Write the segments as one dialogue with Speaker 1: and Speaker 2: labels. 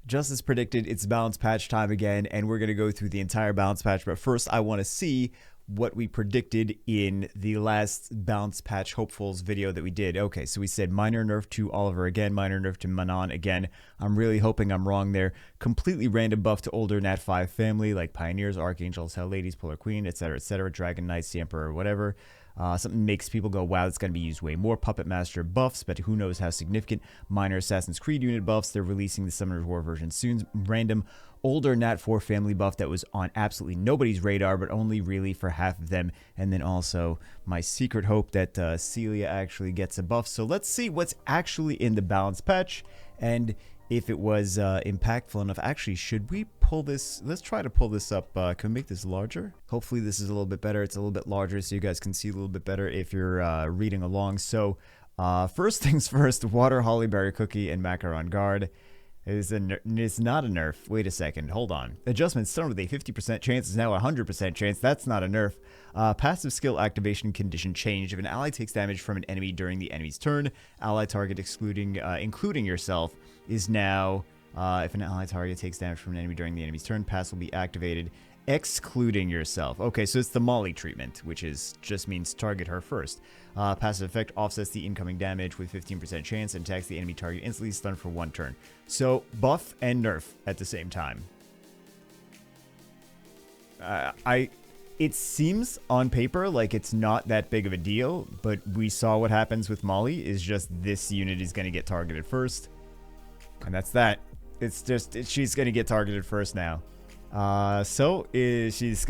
Speaker 1: just as predicted, it's balance patch time again, and we're going to go through the entire balance patch. But first, I want to see what we predicted in the last balance patch hopefuls video that we did. Okay, so we said minor nerf to Oliver again, minor nerf to Manon again. I'm really hoping I'm wrong there. Completely random buff to older Nat 5 family like Pioneers, Archangels, Hell Ladies, Polar Queen, etc., Dragon Knights, the Emperor, whatever. Something makes people go, wow, it's going to be used way more. Puppet Master buffs, but who knows how significant. Minor Assassin's Creed unit buffs. They're releasing the Summoner's War version soon. Random older Nat 4 family buff that was on absolutely nobody's radar, but only really for half of them. And then also my secret hope that Celia actually gets a buff. So let's see what's actually in the balance patch and if it was impactful enough. Actually, should we pull this? Let's try to pull this up. Can we make this larger? Hopefully this is a little bit better. It's a little bit larger so you guys can see a little bit better if you're reading along. So first things first, Water Hollyberry Cookie and Macaron Guard. It's not a nerf. Wait a second. Hold on. Adjustment started with a 50% chance is now a 100% chance. That's not a nerf. Passive skill activation condition changed. If an ally takes damage from an enemy during the enemy's turn, ally target including yourself is now, if an ally target takes damage from an enemy during the enemy's turn, pass will be activated, excluding yourself. Okay, so it's the Molly treatment, which just means target her first. Passive effect offsets the incoming damage with 15% chance and attacks the enemy target instantly, stunned for 1 turn. So buff and nerf at the same time. It seems on paper like it's not that big of a deal, but we saw what happens with Molly is just this unit is going to get targeted first. And that's that. She's going to get targeted first now. This is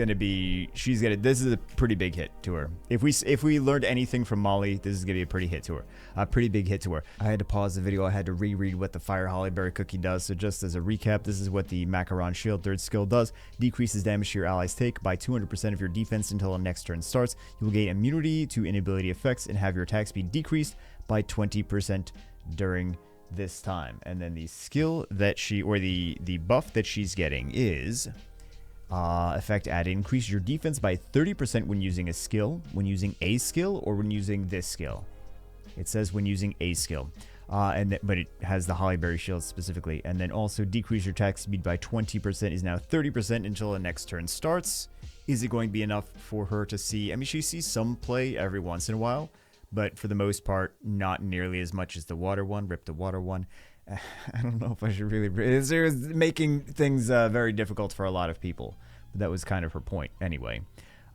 Speaker 1: a pretty big hit to her. If we learned anything from Molly, this is gonna be a pretty hit to her. A pretty big hit to her. I had to pause the video. I had to reread what the Fire Hollyberry Cookie does. So just as a recap, this is what the Macaron Shield 3rd skill does. Decreases damage to your allies take by 200% of your defense until the next turn starts. You will gain immunity to inability effects and have your attack speed decreased by 20% during this time. And then the skill that the buff that she's getting is effect added. Increase your defense by 30% when using a skill, or when using this skill. It says when using a skill. But it has the Hollyberry Shield specifically. And then also decrease your attack speed by 20% is now 30% until the next turn starts. Is it going to be enough for her to see? I mean, she sees some play every once in a while, but for the most part, not nearly as much as the water one. Rip the water one. I don't know if I should really... It was making things very difficult for a lot of people. But that was kind of her point anyway.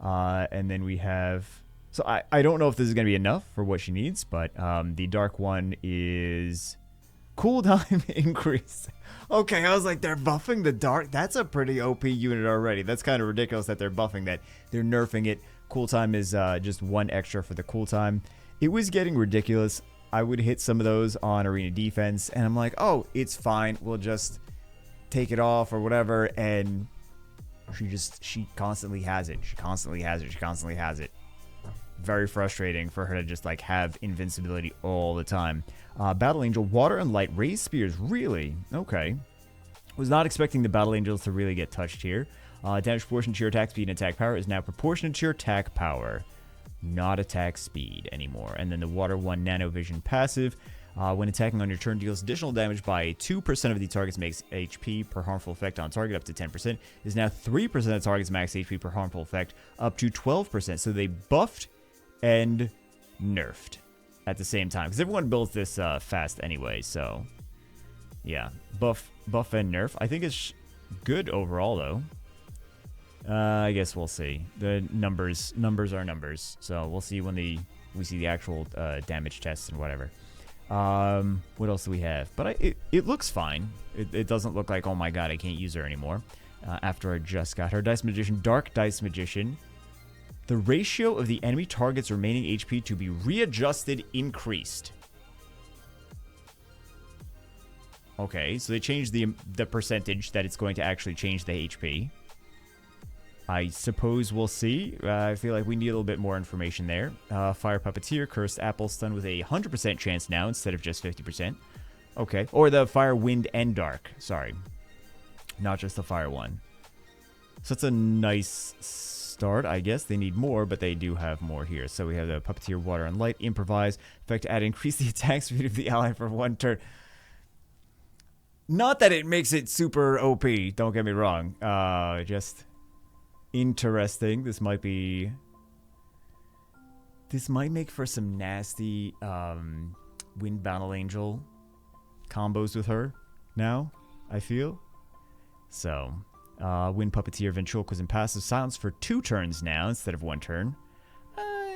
Speaker 1: And then we have... So I don't know if this is going to be enough for what she needs, but the dark one is cooldown increase. Okay, I was like, they're buffing the dark? That's a pretty OP unit already. That's kind of ridiculous that they're buffing that. They're nerfing it. Cooltime is just 1 extra for the cooltime. It was getting ridiculous. I would hit some of those on arena defense, and I'm like, oh, it's fine. We'll just take it off or whatever, and she constantly has it. She constantly has it. Very frustrating for her to just like have invincibility all the time. Battle Angel, Water and Light, Raised Spears, really? Okay. Was not expecting the Battle Angels to really get touched here. Damage proportion to your attack speed and attack power is now proportionate to your attack power, not attack speed anymore. And then the Water 1 Nano Vision passive, when attacking on your turn, deals additional damage by 2% of the target's max HP per harmful effect on target up to 10%, is now 3% of the target's max HP per harmful effect up to 12%. So they buffed and nerfed at the same time, because everyone builds this fast anyway. So yeah, buff and nerf. I think it's good overall though. I guess we'll see. The numbers are numbers, so we'll see when we see the actual damage tests and whatever. What else do we have? But it looks fine. It doesn't look like, oh my god, I can't use her anymore after I just got her. Dice Magician, Dark Dice Magician. The ratio of the enemy target's remaining HP to be readjusted increased. Okay, so they changed the percentage that it's going to actually change the HP. I suppose we'll see. I feel like we need a little bit more information there. Fire Puppeteer, Cursed Apple, Stun with a 100% chance now instead of just 50%. Okay. Or the Fire, Wind, and Dark. Sorry. Not just the Fire one. So it's a nice start, I guess. They need more, but they do have more here. So we have the Puppeteer, Water, and Light. Improvise. Effect add increase the attack speed of the ally for 1 turn. Not that it makes it super OP, don't get me wrong. Just interesting. This might make for some nasty Wind Battle Angel combos with her now, I feel. So, Wind Puppeteer Ventriloquism and passive silence for 2 turns now instead of 1 turn.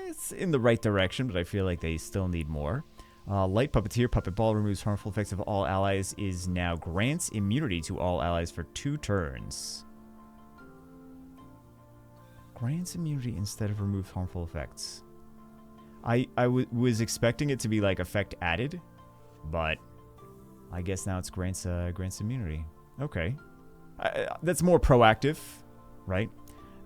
Speaker 1: It's in the right direction, but I feel like they still need more. Light Puppeteer, Puppet Ball removes harmful effects of all allies, is now grants immunity to all allies for 2 turns. Grants immunity instead of remove harmful effects. I was expecting it to be like effect added, but I guess now it's grants immunity. Okay. That's more proactive, right?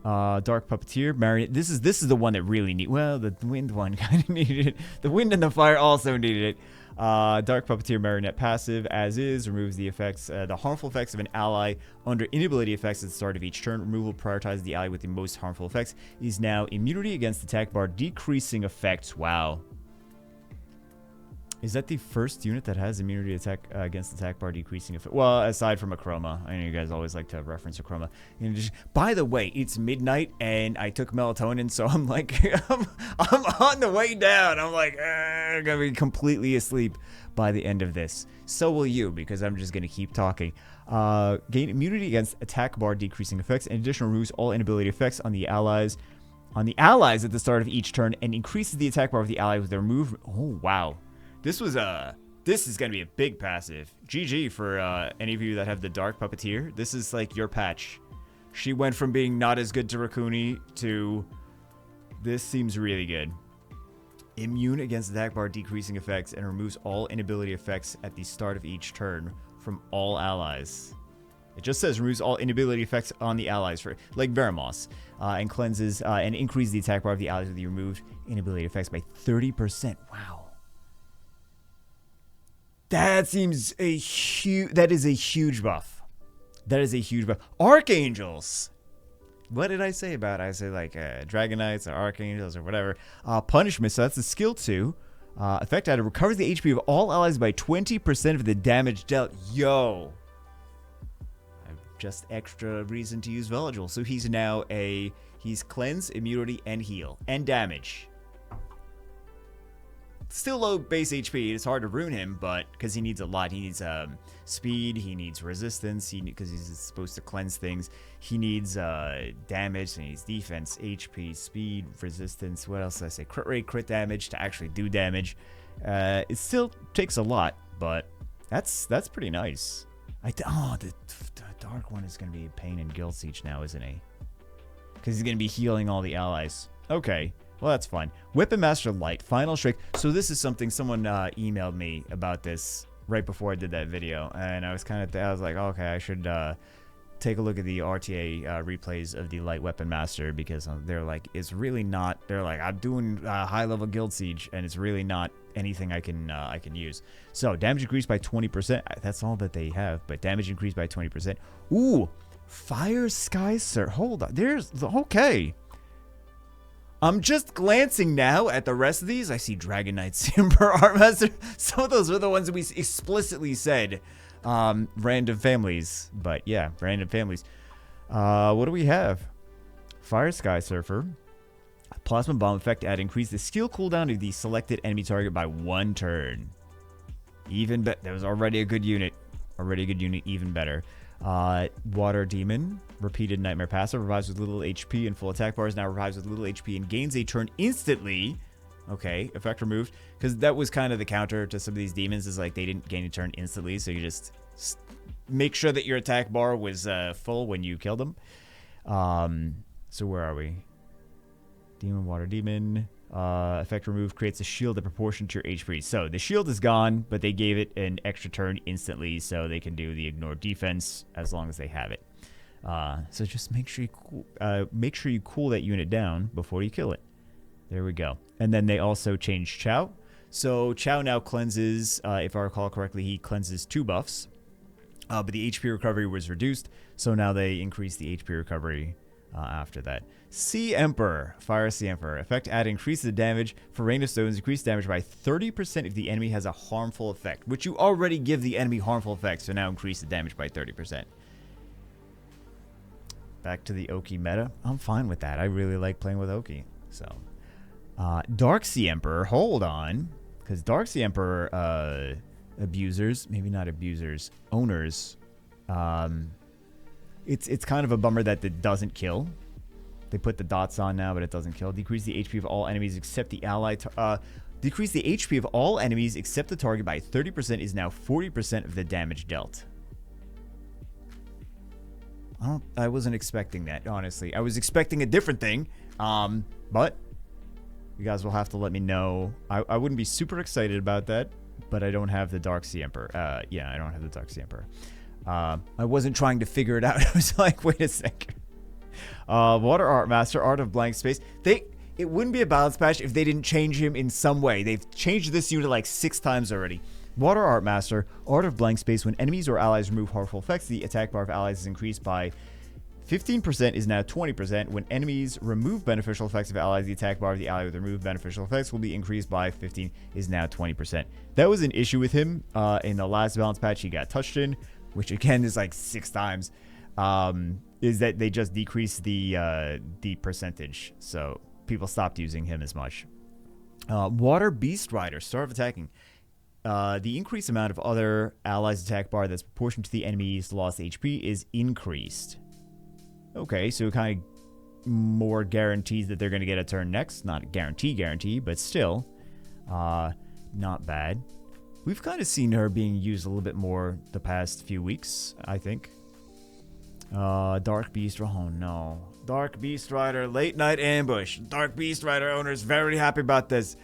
Speaker 1: Dark Puppeteer, Marionette. This is the one that really need. Well, the wind one kind of needed it. The wind and the fire also needed it. Dark Puppeteer, Marionette passive as is removes the effects, the harmful effects of an ally under inability effects at the start of each turn. Removal prioritizes the ally with the most harmful effects. Is now immunity against attack bar decreasing effects. Wow. Is that the first unit that has immunity attack against attack bar decreasing effect? Well, aside from Akroma. I know you guys always like to reference Akroma. By the way, it's midnight and I took melatonin, so I'm like, I'm on the way down. I'm like, I'm gonna be completely asleep by the end of this. So will you, because I'm just gonna keep talking. Gain immunity against attack bar decreasing effects. In addition, removes all inability effects on the allies. At the start of each turn and increases the attack bar of the ally with their move. Oh wow. This is going to be a big passive. GG for any of you that have the Dark Puppeteer. This is like your patch. She went from being not as good to Rakuni to this seems really good. Immune against attack bar decreasing effects and removes all inability effects at the start of each turn from all allies. It just says removes all inability effects on the allies, for like Veramos, and cleanses and increases the attack bar of the allies with the removed inability effects by 30%. Wow. That seems that is a huge buff. That is a huge buff. Archangels. What did I say about it? I say like Dragon Knights or Archangels or whatever. Punishment. So that's a skill 2. Effect added recovers the HP of all allies by 20% of the damage dealt. Yo. I have just extra reason to use Veligil. So he's now he's cleanse, immunity, and heal. And damage. Still low base HP. It's hard to rune him, but because he needs a lot. He needs speed. He needs resistance. Because he's supposed to cleanse things. He needs damage. He needs defense, HP, speed, resistance. What else did I say? Crit rate, crit damage to actually do damage. It still takes a lot, but that's pretty nice. The dark one is going to be a pain in Guild Siege now, isn't he? Because he's going to be healing all the allies. Okay. Well, that's fine. Weapon Master Light, Final Strike. So this is something someone emailed me about this right before I did that video. And I was I was like, okay, I should take a look at the RTA replays of the Light Weapon Master. Because they're like, it's really not, they're like, I'm doing high level Guild Siege. And it's really not anything I can use. So damage increased by 20%. That's all that they have. But damage increased by 20%. Ooh, Fire Sky Sir. Hold on. Okay. I'm just glancing now at the rest of these. I see Dragon Knight, Emperor Artmaster. Some of those were the ones that we explicitly said random families. But yeah, random families. What do we have? Fire Sky Surfer. Plasma Bomb effect add increase the skill cooldown of the selected enemy target by 1 turn. Even better. That was already a good unit. Even better. Water Demon, repeated Nightmare passive, revives with little HP and full attack bars, now revives with little HP and gains a turn instantly. Okay, effect removed. Because that was kind of the counter to some of these demons, is like they didn't gain a turn instantly, so you just make sure that your attack bar was full when you killed them. So where are we? Demon, Water Demon. Effect removed creates a shield in proportion to your HP. So the shield is gone, but they gave it an extra turn instantly, so they can do the ignore defense as long as they have it. So just make sure you cool that unit down before you kill it. There we go. And then they also changed Chow. So Chow now cleanses, if I recall correctly, he cleanses 2 buffs. But the HP recovery was reduced, so now they increase the HP recovery after that. Sea Emperor. Fire Sea Emperor. Effect add increases the damage for Rain of Stones. Increase damage by 30% if the enemy has a harmful effect, which you already give the enemy harmful effects, so now increase the damage by 30%. Back to the Oki meta. I'm fine with that. I really like playing with Oki. So, Dark Sea Emperor. Hold on. Because Dark Sea Emperor abusers, maybe not abusers, owners, it's kind of a bummer that it doesn't kill. They put the dots on now, but it doesn't kill. Decrease the HP of all enemies except the ally. Decrease the HP of all enemies except the target by 30% is now 40% of the damage dealt. I wasn't expecting that, honestly. I was expecting a different thing, but you guys will have to let me know. I wouldn't be super excited about that, but I don't have the Dark Sea Emperor. Yeah, I don't have the Dark Sea Emperor. I wasn't trying to figure it out. I was like, wait a second. Water Art Master, Art of Blank Space. It wouldn't be a balance patch if they didn't change him in some way. They've changed this unit like 6 times already. Water Art Master, Art of Blank Space. When enemies or allies remove harmful effects, the attack bar of allies is increased by 15% is now 20%. When enemies remove beneficial effects of allies, the attack bar of the ally with removed beneficial effects will be increased by 15 is now 20%. That was an issue with him in the last balance patch he got touched in, which again is like 6 times. Is that they just decreased the percentage, so people stopped using him as much. Water Beast Rider, start of attacking. The increased amount of other allies' attack bar that's proportional to the enemy's lost HP is increased. Okay, so kind of more guarantees that they're going to get a turn next. Not guarantee, but still, not bad. We've kind of seen her being used a little bit more the past few weeks, I think. Dark Beast, oh no. Dark Beast Rider, Late Night Ambush. Dark Beast Rider owners very happy about this.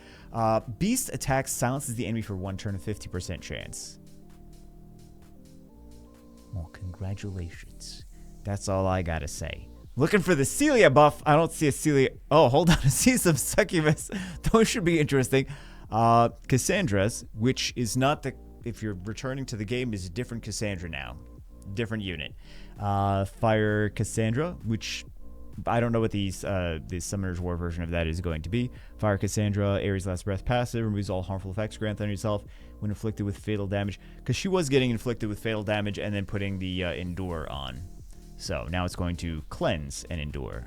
Speaker 1: Beast attacks silences the enemy for 1 turn of 50% chance. Well, congratulations. That's all I gotta say. Looking for the Celia buff. I don't see a Celia. Oh, hold on. I see some Succubus. Those should be interesting. Cassandra's, which is not the... If you're returning to the game, is a different Cassandra now. Different unit. Fire Cassandra, which... I don't know what the Summoner's War version of that is going to be. Fire Cassandra, Ares Last Breath passive, removes all harmful effects granted on yourself when inflicted with fatal damage. Because she was getting inflicted with fatal damage and then putting the Endure on. So now it's going to cleanse and Endure,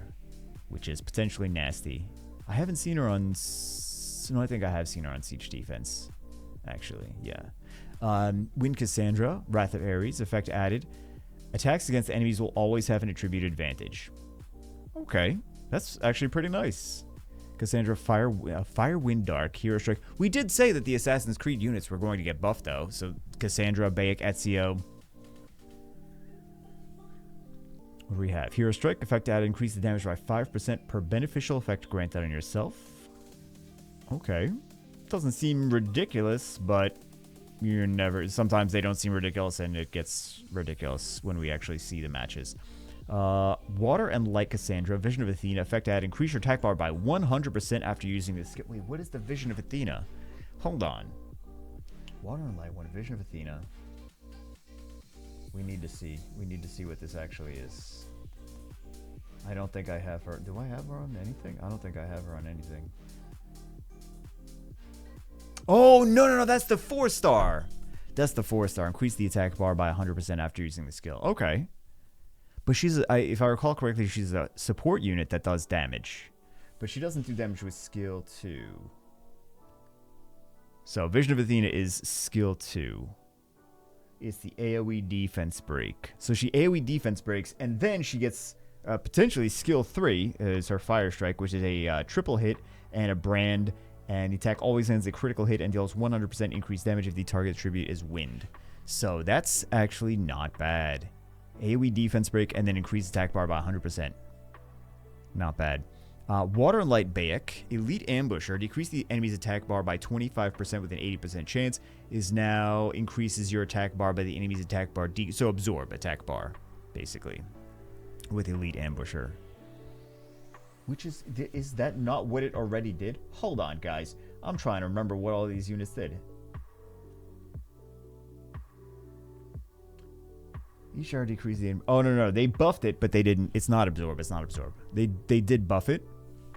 Speaker 1: which is potentially nasty. I haven't seen her on... No, I think I have seen her on Siege Defense, actually. Yeah. Wind Cassandra, Wrath of Ares, effect added. Attacks against enemies will always have an attribute advantage. Okay, that's actually pretty nice. Cassandra, Fire, Wind, Dark, Hero Strike. We did say that the Assassin's Creed units were going to get buffed, though. So Cassandra, Bayek, Ezio. What do we have? Hero Strike, effect added, increase the damage by 5% per beneficial effect granted on yourself. Okay. Doesn't seem ridiculous, but you're never... Sometimes they don't seem ridiculous, and it gets ridiculous when we actually see the matches. Water and Light Cassandra, Vision of Athena, effect add, increase your attack bar by 100% after using this skill. Wait, what is the Vision of Athena? Hold on. Water and Light, one Vision of Athena. We need to see. We need to see what this actually is. I don't think I have her. Do I have her on anything? I don't think I have her on anything. Oh, no, that's the 4-star. That's the 4-star. Increase the attack bar by 100% after using the skill. Okay. But she's, if I recall correctly, she's a support unit that does damage. But she doesn't do damage with skill 2. So, Vision of Athena is skill 2. It's the AoE defense break. So she AoE defense breaks, and then she gets potentially skill 3, is her Fire Strike, which is a triple hit and a brand. And the attack always ends a critical hit and deals 100% increased damage if the target attribute is wind. So that's actually not bad. AoE defense break and then increase attack bar by 100%. Not bad. Water and Light Bayek, Elite Ambusher, decrease the enemy's attack bar by 25% with an 80% chance, is now increases your attack bar by the enemy's attack bar, so absorb attack bar, basically, with Elite Ambusher. Which is that not what it already did? Hold on, guys. I'm trying to remember what all these units did. Each shard decrease the... Oh, no. They buffed it, but they didn't... It's not absorb. It's not absorb. They did buff it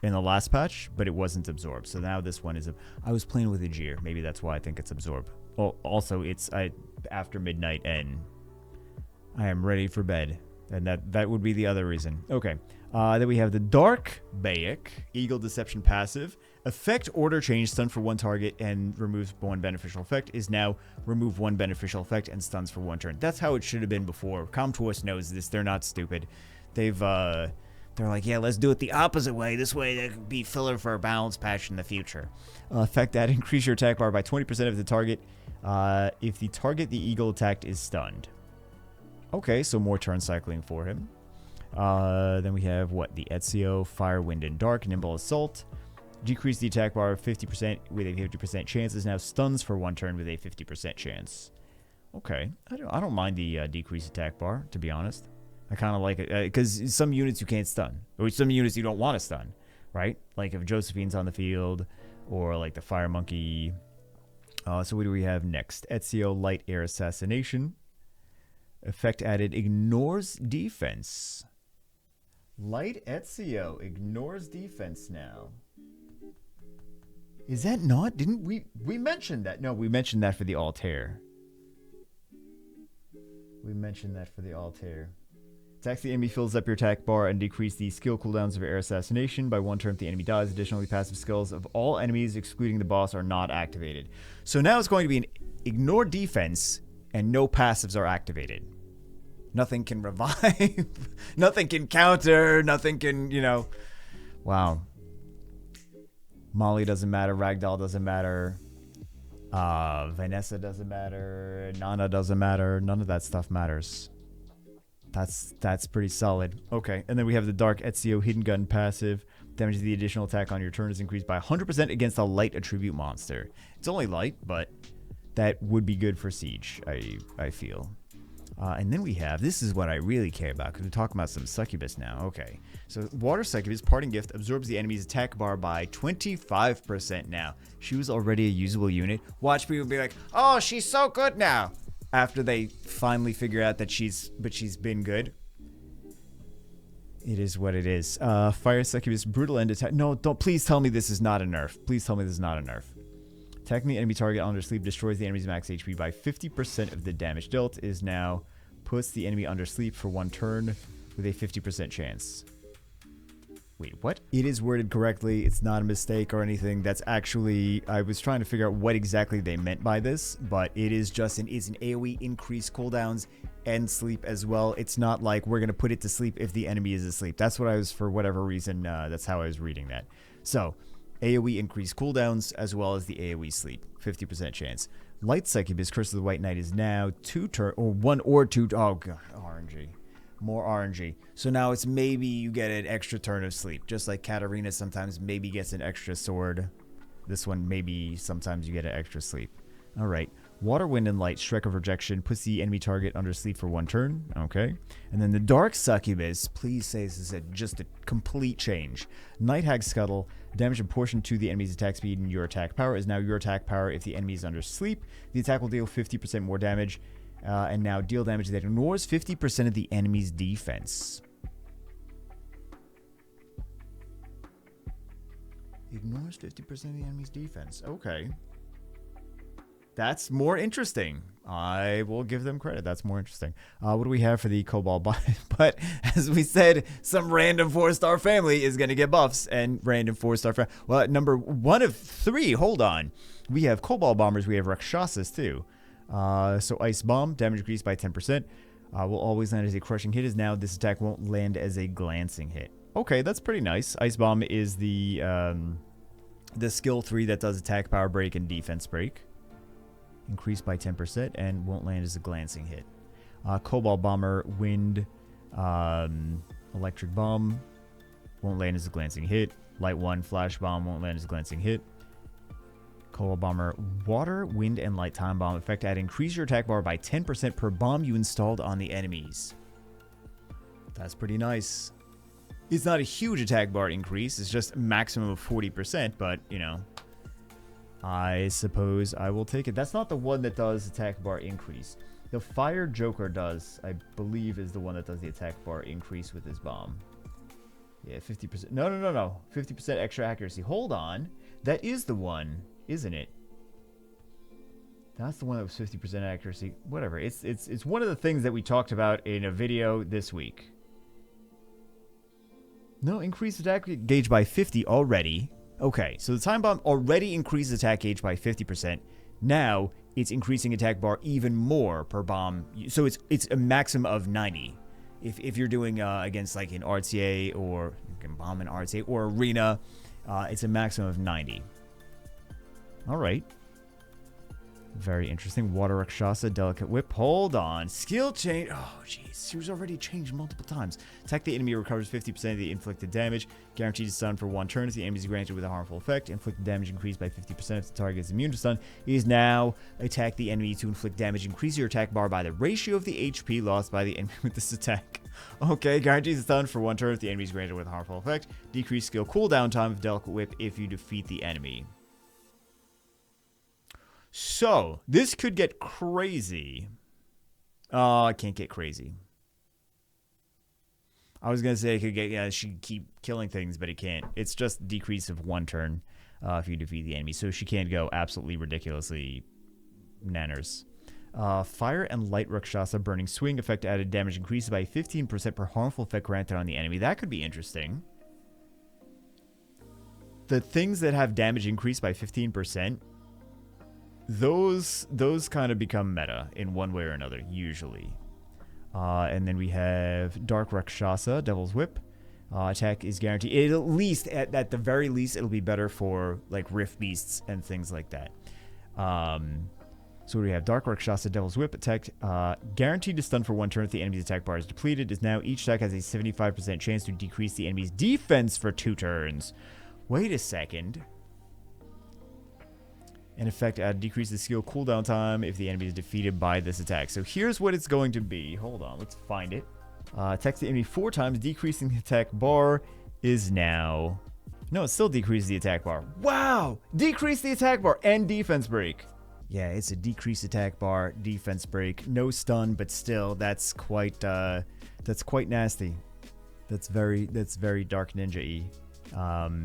Speaker 1: in the last patch, but it wasn't absorb. So now this one is... I was playing with Ajir. Maybe that's why I think it's absorb. Oh, also, it's after midnight, and I am ready for bed. And that would be the other reason. Okay. Then we have the Dark Bayek, Eagle Deception passive. Effect order change, stun for one target and removes one beneficial effect, is now remove one beneficial effect and stuns for one turn. That's how it should have been before. Comtois knows this. They're not stupid. They're like, yeah, let's do it the opposite way. This way there could be filler for a balance patch in the future. Effect that increase your attack bar by 20% of the target if the target the Eagle attacked is stunned. Okay, so more turn cycling for him. Then we have, the Ezio, Fire, Wind, and Dark, Nimble Assault. Decrease the attack bar 50% with a 50% chance. Is now stuns for one turn with a 50% chance. Okay, I don't mind the decreased attack bar, to be honest. I kind of like it, because some units you can't stun, or some units you don't want to stun, right? Like if Josephine's on the field, or like the Fire Monkey. So what do we have next? Ezio, Light Air Assassination. Effect added, ignores defense. Light Ezio ignores defense now. Is that not? Didn't we mentioned that? No, we mentioned that for the Altair. We mentioned that for the Altair. Attacks the enemy, fills up your attack bar, and decrease the skill cooldowns of air assassination by one turn if the enemy dies. Additionally, passive skills of all enemies, excluding the boss, are not activated. So now it's going to be an ignore defense, and no passives are activated. Nothing can revive. Nothing can counter. Nothing can, Wow. Molly doesn't matter. Ragdoll doesn't matter. Vanessa doesn't matter. Nana doesn't matter. None of that stuff matters. That's pretty solid. Okay, and then we have the Dark Ezio Hidden Gun passive. Damage the additional attack on your turn is increased by 100% against a light attribute monster. It's only light, but that would be good for Siege, I feel. And then we have, this is what I really care about, because we're talking about some succubus now. Okay, so Water Succubus, Parting Gift, absorbs the enemy's attack bar by 25% now. She was already a usable unit. Watch people be like, oh, she's so good now, after they finally figure out that she's been good. It is what it is. Fire Succubus, Brutal End attack. No, don't, please tell me this is not a nerf. Please tell me this is not a nerf. Attacking the enemy target under sleep destroys the enemy's max HP by 50% of the damage dealt. Is now puts the enemy under sleep for one turn with a 50% chance. Wait, what? It is worded correctly. It's not a mistake or anything. That's actually... I was trying to figure out what exactly they meant by this, but it is just it's an AoE increase cooldowns and sleep as well. It's not like we're going to put it to sleep if the enemy is asleep. That's what I was, for whatever reason, that's how I was reading that. So... AoE increased cooldowns as well as the AoE sleep. 50% chance. Light Succubus, Curse of the White Knight, is now 2 turn or 1 or 2. Oh god, RNG. More RNG. So now it's maybe you get an extra turn of sleep. Just like Katarina sometimes maybe gets an extra sword. This one maybe sometimes you get an extra sleep. Alright. Water, Wind, and Light, Shrek of Rejection, puts the enemy target under sleep for one turn. Okay. And then the Dark Succubus, please say this is just a complete change. Night Hag Scuttle, damage proportion to the enemy's attack speed and your attack power is now your attack power if the enemy is under sleep. The attack will deal 50% more damage, and now deal damage that ignores 50% of the enemy's defense. Ignores 50% of the enemy's defense. Okay. That's more interesting. I will give them credit. That's more interesting. What do we have for the Cobalt Bot? But as we said, some random 4-star family is going to get buffs, and random 4-star family. Well, number 1 of 3. Hold on. We have Cobalt Bombers. We have Rakshasas too. So Ice Bomb, damage increased by 10%. Will always land as a crushing hit. Is now this attack won't land as a glancing hit. Okay, that's pretty nice. Ice Bomb is the skill 3 that does attack, power break, and defense break. Increased by 10% and won't land as a glancing hit. Cobalt Bomber, Wind, Electric Bomb, won't land as a glancing hit. Light 1, Flash Bomb, won't land as a glancing hit. Cobalt Bomber, Water, Wind, and Light Time Bomb. Effect add increase your attack bar by 10% per bomb you installed on the enemies. That's pretty nice. It's not a huge attack bar increase. It's just a maximum of 40%, but, I suppose I will take it. That's not the one that does attack bar increase. The Fire Joker does, I believe, is the one that does the attack bar increase with his bomb. Yeah, 50%. No. 50% extra accuracy. Hold on. That is the one, isn't it? That's the one that was 50% accuracy. Whatever. It's one of the things that we talked about in a video this week. No, increased attack gauge by 50 already. Okay, so the time bomb already increased attack gauge by 50%. Now it's increasing attack bar even more per bomb. So it's a maximum of 90. If you're doing against like an RTA or you can bomb an RTA or arena, it's a maximum of 90. All right. Very interesting. Water Rakshasa, Delicate Whip. Hold on. Skill change. Oh, jeez. She was already changed multiple times. Attack the enemy recovers 50% of the inflicted damage. Guaranteed to stun for 1 turn if the enemy is granted with a harmful effect. Inflicted damage increased by 50% if the target is immune to stun. It is now attack the enemy to inflict damage. Increase your attack bar by the ratio of the HP lost by the enemy with this attack. Okay. Guaranteed to stun for 1 turn if the enemy is granted with a harmful effect. Decrease skill cooldown time of Delicate Whip if you defeat the enemy. So, this could get crazy. Oh, it can't get crazy. I was going to say it could get, yeah, she could keep killing things, but it can't. It's just decrease of 1 turn if you defeat the enemy. So she can't go absolutely ridiculously nanners. Fire and Light Rakshasa Burning Swing effect added damage increases by 15% per harmful effect granted on the enemy. That could be interesting. The things that have damage increased by 15%, those kind of become meta in one way or another, usually. And then we have Dark Rakshasa, Devil's Whip. Attack is guaranteed. At least, at the very least, it'll be better for like Rift Beasts and things like that. So we have Dark Rakshasa, Devil's Whip. Attack guaranteed to stun for 1 turn if the enemy's attack bar is depleted. Is now each attack has a 75% chance to decrease the enemy's defense for 2 turns. Wait a second. In effect, decrease the skill cooldown time if the enemy is defeated by this attack. So here's what it's going to be. Hold on, let's find it. Attack the enemy 4 times, decreasing the attack bar is now... No, it still decreases the attack bar. Wow! Decrease the attack bar and defense break. Yeah, it's a decreased attack bar, defense break. No stun, but still, that's quite nasty. That's very Dark Ninja-y.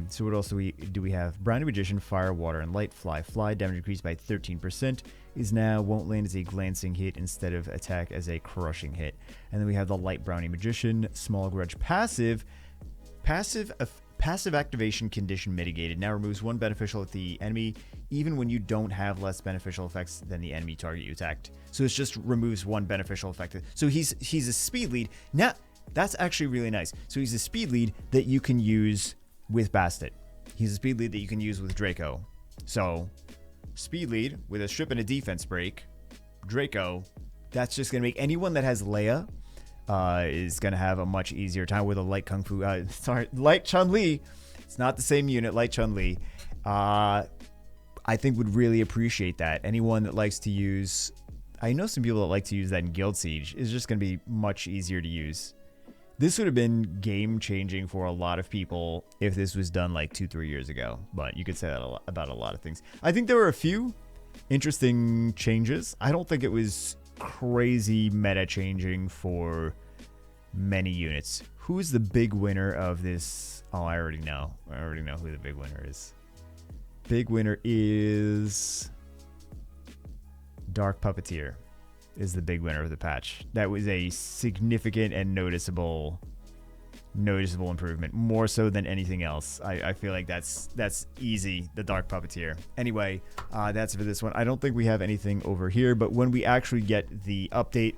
Speaker 1: So what else do we have? Brownie Magician, Fire, Water, and Light. Fly. Damage increased by 13%. Is now won't land as a glancing hit instead of attack as a crushing hit. And then we have the Light Brownie Magician, Small Grudge passive. Passive activation condition mitigated. Now removes 1 beneficial at the enemy, even when you don't have less beneficial effects than the enemy target you attacked. So it just removes 1 beneficial effect. So he's a speed lead. Now, that's actually really nice. So he's a speed lead that you can use with Bastet. He's a speed lead that you can use with Draco. So, speed lead with a strip and a defense break. Draco, that's just going to make anyone that has Leia is going to have a much easier time with a Light Kung Fu. Light Chun-Li. It's not the same unit, Light Chun-Li. I think would really appreciate that. Anyone that likes to use... I know some people that like to use that in Guild Siege. It's just going to be much easier to use. This would have been game-changing for a lot of people if this was done like 2-3 years ago. But you could say that about a lot of things. I think there were a few interesting changes. I don't think it was crazy meta-changing for many units. Who's the big winner of this? Oh, I already know. I already know who the big winner is. Big winner is Dark Puppeteer. Is the big winner of the patch. That was a significant and noticeable improvement, more so than anything else. I feel like that's easy, the Dark Puppeteer. Anyway, that's for this one. I don't think we have anything over here, but when we actually get the update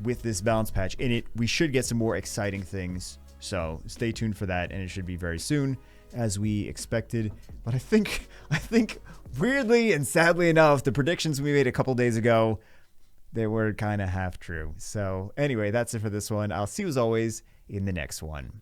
Speaker 1: with this balance patch in it, we should get some more exciting things. So stay tuned for that, and it should be very soon, as we expected. But I think weirdly and sadly enough, the predictions we made a couple days ago, they were kind of half true. So anyway, that's it for this one. I'll see you as always in the next one.